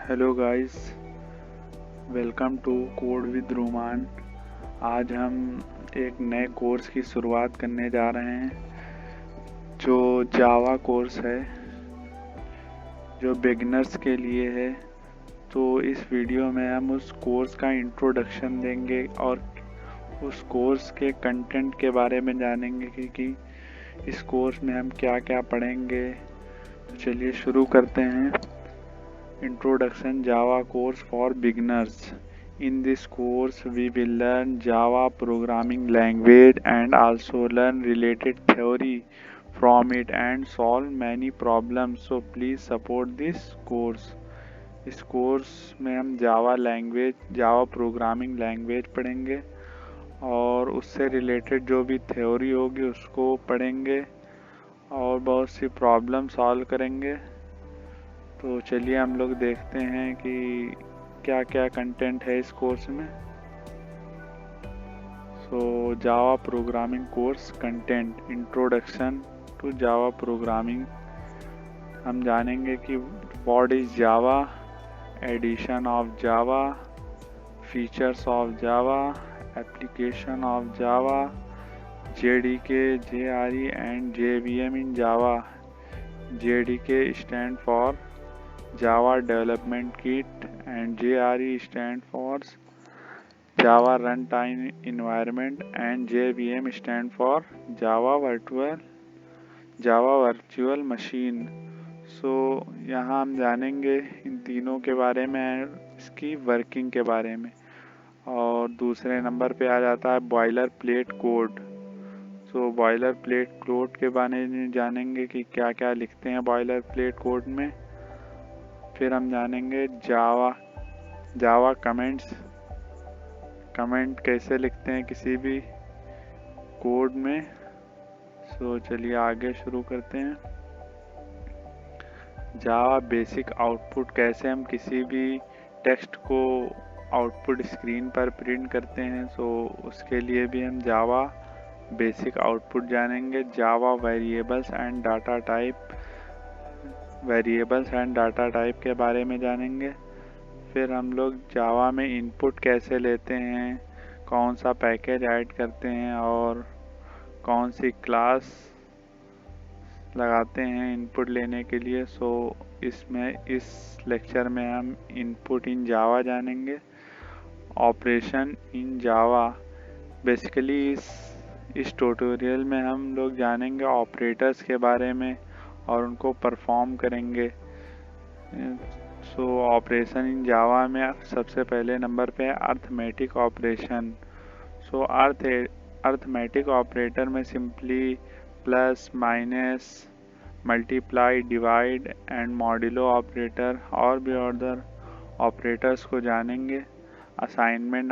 Hello guys, welcome to code with Roman. आज हम एक नए कोर्स की शुरुआत करने जा रहे हैं जो जावा कोर्स है, जो बिगिनर्स के लिए है। तो इस वीडियो में हम उस कोर्स का इंट्रोडक्शन देंगे और उस कोर्स के कंटेंट के बारे में जानेंगे कि इस कोर्स में हम क्या क्या पढ़ेंगे। तो चलिए शुरू करते हैं। Introduction Java course for beginners. In this course, we will learn Java programming language and also learn related theory from it and solve many problems. So please support this course. इस कोर्स में हम Java programming language पढ़ेंगे और उससे related जो भी theory होगी उसको पढ़ेंगे और बहुत सी प्रॉब्लम सॉल्व करेंगे। तो चलिए हम लोग देखते हैं कि क्या क्या कंटेंट है इस कोर्स में। Java programming course content, introduction to Java programming. हम जानेंगे कि what is Java, edition of Java, features of Java, application of Java, JDK, JRE and JVM in Java. JDK stand for Java Development Kit and JRE stand for Java Runtime Environment and JVM stand for Java Virtual Machine। यहाँ हम जानेंगे इन तीनों के बारे में, इसकी working के बारे में। और दूसरे नंबर पे आ जाता है boiler plate code. Boiler plate code के बारे में जानेंगे कि क्या क्या लिखते हैं बॉयलर प्लेट कोड में। फिर हम जानेंगे जावा कमेंट कैसे लिखते हैं किसी भी कोड में। चलिए आगे शुरू करते हैं। जावा बेसिक आउटपुट, कैसे हम किसी भी टेक्स्ट को आउटपुट स्क्रीन पर प्रिंट करते हैं। उसके लिए भी हम जावा बेसिक आउटपुट जानेंगे। जावा वेरिएबल्स एंड डाटा टाइप के बारे में जानेंगे। फिर हम लोग जावा में इनपुट कैसे लेते हैं, कौन सा पैकेज ऐड करते हैं और कौन सी क्लास लगाते हैं इनपुट लेने के लिए। इस लेक्चर में हम इनपुट इन जावा जानेंगे। ऑपरेशन इन जावा, बेसिकली इस ट्यूटोरियल में हम लोग जानेंगे ऑपरेटर्स के बारे में और उनको परफॉर्म करेंगे। ऑपरेशन इन जावा में सबसे पहले नंबर पे है अर्थमेटिक ऑपरेशन। अर्थमेटिक ऑपरेटर में simply plus, minus, multiply, divide and modulo operator और भी अदर ऑपरेटर्स को जानेंगे। असाइनमेंट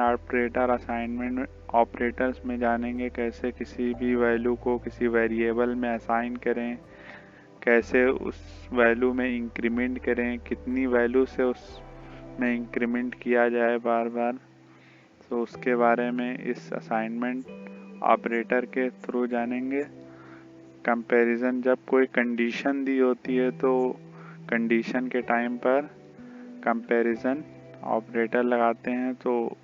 ऑपरेटर्स में जानेंगे कैसे किसी भी वैल्यू को किसी वेरिएबल में असाइन करें, कैसे उस वैल्यू में इंक्रीमेंट करें, कितनी वैल्यू से उसमें इंक्रीमेंट किया जाए बार बार। उसके बारे में इस असाइनमेंट ऑपरेटर के थ्रू जानेंगे। कंपैरिजन, जब कोई कंडीशन दी होती है तो कंडीशन के टाइम पर कंपैरिजन ऑपरेटर लगाते हैं, तो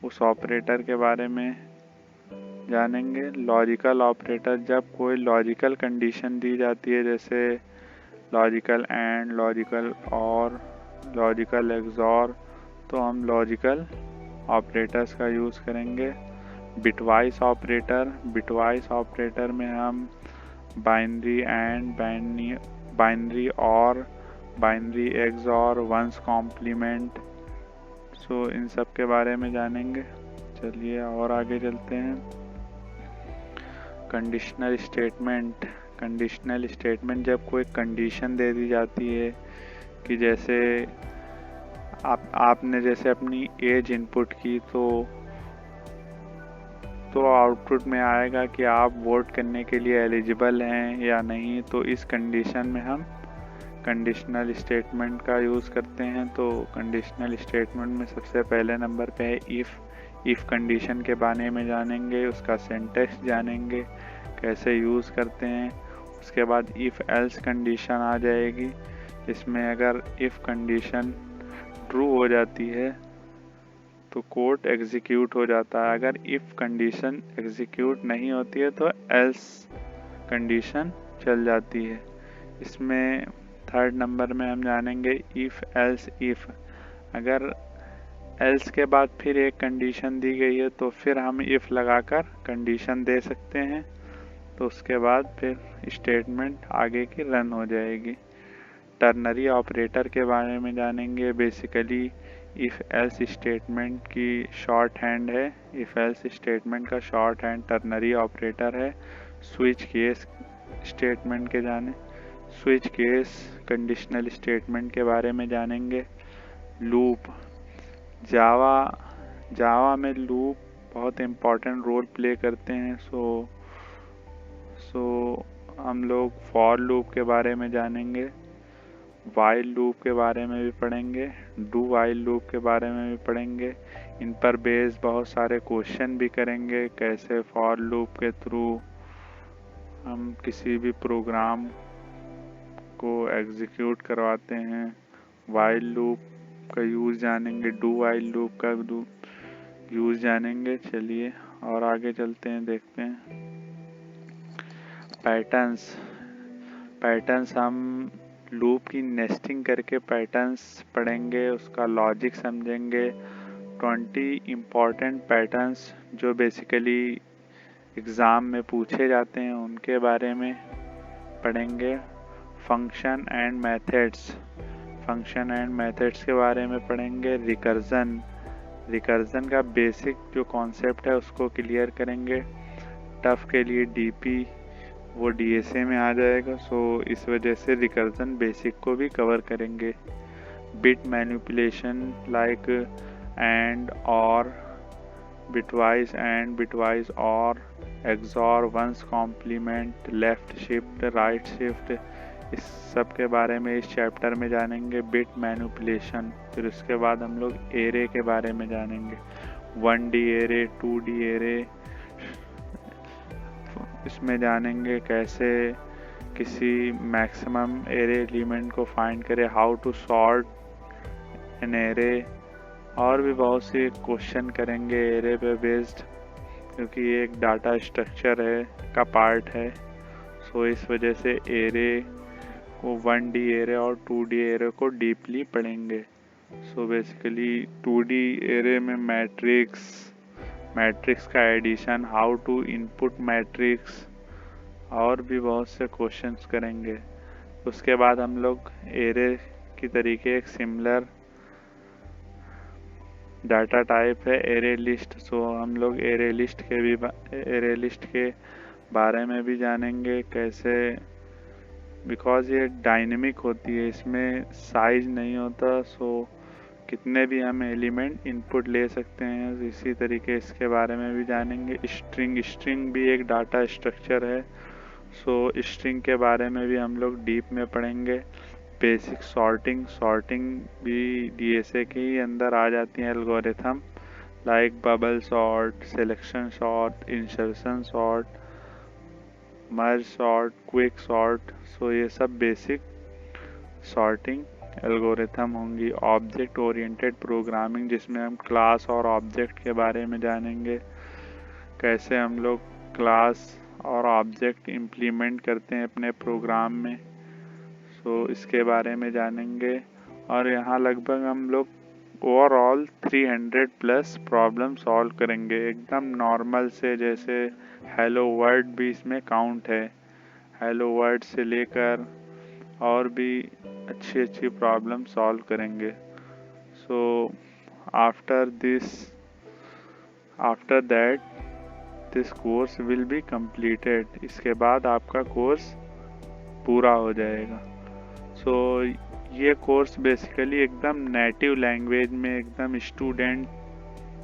उस ऑपरेटर के बारे में जानेंगे। लॉजिकल ऑपरेटर, जब कोई लॉजिकल कंडीशन दी जाती है जैसे लॉजिकल एंड, लॉजिकल और, लॉजिकल एक्सॉर, तो हम लॉजिकल ऑपरेटर्स का यूज़ करेंगे। बिटवाइस ऑपरेटर में हम बाइनरी एंड, बाइनरी और, बाइनरी एक्सॉर, वंस कॉम्प्लीमेंट, इन सब के बारे में जानेंगे। चलिए और आगे चलते हैं। कंडीशनल स्टेटमेंट, जब कोई कंडीशन दे दी जाती है कि जैसे आपने जैसे अपनी एज इनपुट की तो आउटपुट में आएगा कि आप वोट करने के लिए एलिजिबल हैं या नहीं। तो इस कंडीशन में हम कंडीशनल स्टेटमेंट का यूज़ करते हैं। तो कंडीशनल स्टेटमेंट में सबसे पहले नंबर पे है इफ़ कंडीशन के बारे में जानेंगे, उसका सिंटैक्स जानेंगे, कैसे यूज़ करते हैं। उसके बाद इफ़ एल्स कंडीशन आ जाएगी, इसमें अगर इफ़ कंडीशन ट्रू हो जाती है तो कोड एग्जीक्यूट हो जाता है, अगर इफ़ कंडीशन एग्जीक्यूट नहीं होती है तो एल्स कंडीशन चल जाती है। इसमें थर्ड नंबर में हम जानेंगे इफ़ एल्स इफ़। अगर एल्स के बाद फिर एक कंडीशन दी गई है तो फिर हम इफ़ लगाकर कंडीशन दे सकते हैं, तो उसके बाद फिर स्टेटमेंट आगे की रन हो जाएगी। टर्नरी ऑपरेटर के बारे में जानेंगे। बेसिकली इफ़ एल्स स्टेटमेंट की शॉर्ट हैंड है। इफ़ एल्स स्टेटमेंट का शॉर्ट हैंड टर्नरी ऑपरेटर है। स्विच केस स्टेटमेंट के जाने, स्विच केस कंडीशनल स्टेटमेंट के बारे में जानेंगे। लूप, जावा में लूप बहुत इम्पोर्टेंट रोल प्ले करते हैं। सो हम लोग फॉर लूप के बारे में जानेंगे, वाइल लूप के बारे में भी पढ़ेंगे, डू वाइल लूप के बारे में भी पढ़ेंगे। इन पर बेस बहुत सारे क्वेश्चन भी करेंगे, कैसे फॉर लूप के थ्रू हम किसी भी प्रोग्राम को एग्जीक्यूट करवाते हैं। वाइल लूप का यूज़ जानेंगे, डू वाइल लूप का यूज़ जानेंगे। चलिए और आगे चलते हैं, देखते हैं। पैटर्न्स हम लूप की नेस्टिंग करके पैटर्न्स पढ़ेंगे, उसका लॉजिक समझेंगे। 20 इम्पॉर्टेंट पैटर्न्स जो बेसिकली एग्ज़ाम में पूछे जाते हैं उनके बारे में पढ़ेंगे। फंक्शन एंड मेथड्स के बारे में पढ़ेंगे। रिकर्जन का बेसिक जो कॉन्सेप्ट है उसको क्लियर करेंगे। टफ के लिए डीपी वो डीएसए में आ जाएगा, सो इस वजह से रिकर्जन बेसिक को भी कवर करेंगे। Bit manipulation like and or, bitwise and bitwise or, XOR, ones complement, left shift, right shift, इस सब के बारे में इस चैप्टर में जानेंगे। बिट मैनिपुलेशन, फिर उसके बाद हम लोग एरे के बारे में जानेंगे। 1D एरे, 2D एरे, इसमें जानेंगे कैसे किसी मैक्सिमम एरे एलिमेंट को फाइंड करें, how to sort an array, और भी बहुत से क्वेश्चन करेंगे एरे पे बेस्ड, क्योंकि ये एक डाटा स्ट्रक्चर है का पार्ट है। सो इस वजह से एरे को 1D एरे और 2D एरे को डीपली पढ़ेंगे। सो बेसिकली 2D एरे में मैट्रिक्स का addition, how to input matrix, और भी बहुत से क्वेश्चंस करेंगे। उसके बाद हम लोग एरे की तरीके एक सिमिलर डाटा टाइप है एरे लिस्ट, सो हम लोग एरे लिस्ट के बारे में भी जानेंगे, कैसे, बिकॉज ये डायनेमिक होती है, इसमें साइज नहीं होता, सो कितने भी हम एलिमेंट इनपुट ले सकते हैं। इसी तरीके इसके बारे में भी जानेंगे। स्ट्रिंग भी एक डाटा स्ट्रक्चर है, सो स्ट्रिंग के बारे में भी हम लोग डीप में पढ़ेंगे। बेसिक सॉर्टिंग भी डीएसए के ही अंदर आ जाती हैं algorithm, like bubble sort, selection sort, insertion sort, merge sort, quick sort, so ये सब बेसिक सॉर्टिंग एल्गोरिथम होंगी। ऑब्जेक्ट ओरिएंटेड प्रोग्रामिंग, जिसमें हम क्लास और ऑब्जेक्ट के बारे में जानेंगे, कैसे हम लोग क्लास और ऑब्जेक्ट इम्प्लीमेंट करते हैं अपने प्रोग्राम में, सो इसके बारे में जानेंगे। और यहाँ लगभग हम लोग ओवरऑल 300+ प्रॉब्लम सॉल्व करेंगे, एकदम नॉर्मल से, जैसे हेलो वर्ल्ड भी इसमें काउंट है। हेलो वर्ल्ड से लेकर और भी अच्छी प्रॉब्लम सॉल्व करेंगे। So after that this course will be completed, इसके बाद आपका कोर्स पूरा हो जाएगा। सो ये कोर्स बेसिकली एकदम नेटिव लैंग्वेज में, एकदम स्टूडेंट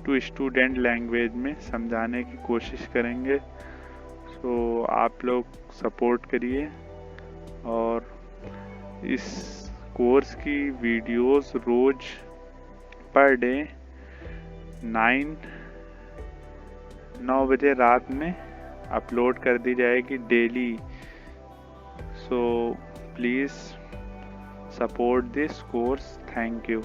टू स्टूडेंट लैंग्वेज में समझाने की कोशिश करेंगे। सो आप लोग सपोर्ट करिए, और इस कोर्स की वीडियोस रोज पर डे 9 बजे रात में अपलोड कर दी जाएगी daily. So please support this course. Thank you.